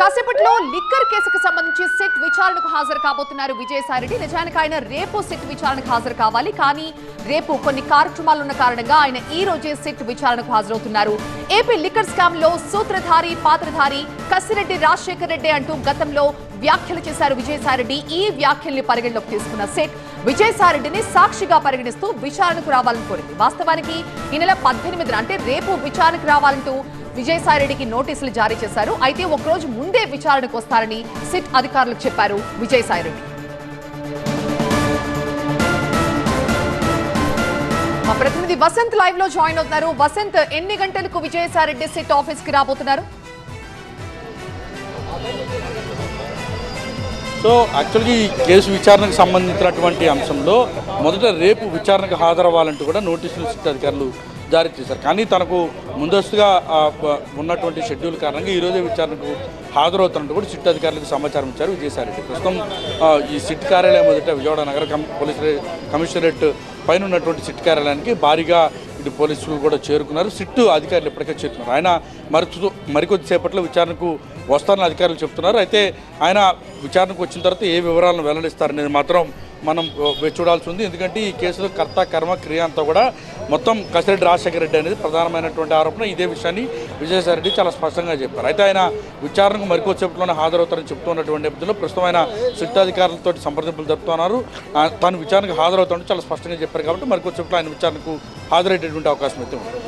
కాసేపట్లో లిక్కర్ కేసుకు సంబంధించి సిట్ విచారణకు హాజరు కాబోతున్నారు విజయసాయిరెడ్డి. నిజానికి ఆయన రేపు సిట్ విచారణకు హాజరు కావాలి, కానీ రేపు కొన్ని కార్యక్రమాలున్న కారణంగా ఆయన ఈ రోజే సిట్ విచారణకు హాజరవుతున్నారు. ఏపీ లిక్కర్ స్కామ్ లో సూత్రధారి పాత్రధారి కసిరెడ్డి రాజశేఖర్ రెడ్డి అంటూ గతంలో వ్యాఖ్యలు చేశారు విజయసాయిరెడ్డి. ఈ వ్యాఖ్యల్ని పరిగణలోకి తీసుకున్న సిట్ విజయసాయిరెడ్డిని సాక్షిగా పరిగణిస్తూ విచారణకు రావాలని కోరింది. వాస్తవానికి ఈ నెల 18న అంటే రేపు విచారణకు రావాలంటూ విజయసాయిరెడ్డికి నోటీసులు జారీ చేశారు. అయితే ఒకరోజు ముందే విచారణకు వస్తారని సిట్ అధికారులకు చెప్పారు విజయసాయిరెడ్డి. మా ప్రతినిధి వసంత్ లైవ్ లో జాయిన్ అవుతున్నారు. వసంత్, ఎన్ని గంటలకు విజయసాయిరెడ్డి సిట్ ఆఫీస్ కి రాబోతున్నారు? సో యాక్చువల్గా ఈ కేసు విచారణకు సంబంధించినటువంటి అంశంలో మొదట రేపు విచారణకు హాజరవ్వాలంటూ కూడా నోటీసులు సిట్ అధికారులు జారీ చేశారు. కానీ తనకు ముందస్తుగా ఉన్నటువంటి షెడ్యూల్ కారణంగా ఈరోజే విచారణకు హాజరవుతున్నట్టు కూడా సిట్ అధికారులకు సమాచారం ఇచ్చారు విజయసాయిరెడ్డి. ప్రస్తుతం ఈ సిట్ కార్యాలయం మొదట విజయవాడ నగర పోలీస్ కమిషనరేట్ పైన ఉన్నటువంటి సిట్ కార్యాలయానికి భారీగా ఇటు పోలీసులు కూడా చేరుకున్నారు. సిట్ అధికారులు ఇప్పటికే చేరుకున్నారు. ఆయన మరికొద్దిసేపట్లో విచారణకు వస్తారని అధికారులు చెప్తున్నారు. అయితే ఆయన విచారణకు వచ్చిన తర్వాత ఏ వివరాలను వెల్లడిస్తారనేది మాత్రం మనం చూడాల్సి ఉంది. ఎందుకంటే ఈ కేసులో కర్త కర్మ క్రియ అంతా కూడా మొత్తం కసిరెడ్డి రాజశేఖర రెడ్డి అనేది ప్రధానమైనటువంటి ఆరోపణ. ఇదే విషయాన్ని విజయసాయిరెడ్డి చాలా స్పష్టంగా చెప్పారు. అయితే ఆయన విచారణకు మరికొద్దిసేపట్లోనే హాజరవుతారని చెప్తున్నటువంటి నేపథ్యంలో ప్రస్తుతం ఆయన సిట్ అధికారులతో సంప్రదింపులు జరుపుతున్నారు. తాను విచారణకు హాజరవుతారని చాలా స్పష్టంగా చెప్పారు. కాబట్టి మరికొద్దిసేపట్లో ఆయన విచారణకు హాజరయ్యేటటువంటి అవకాశం అయితే ఉంది.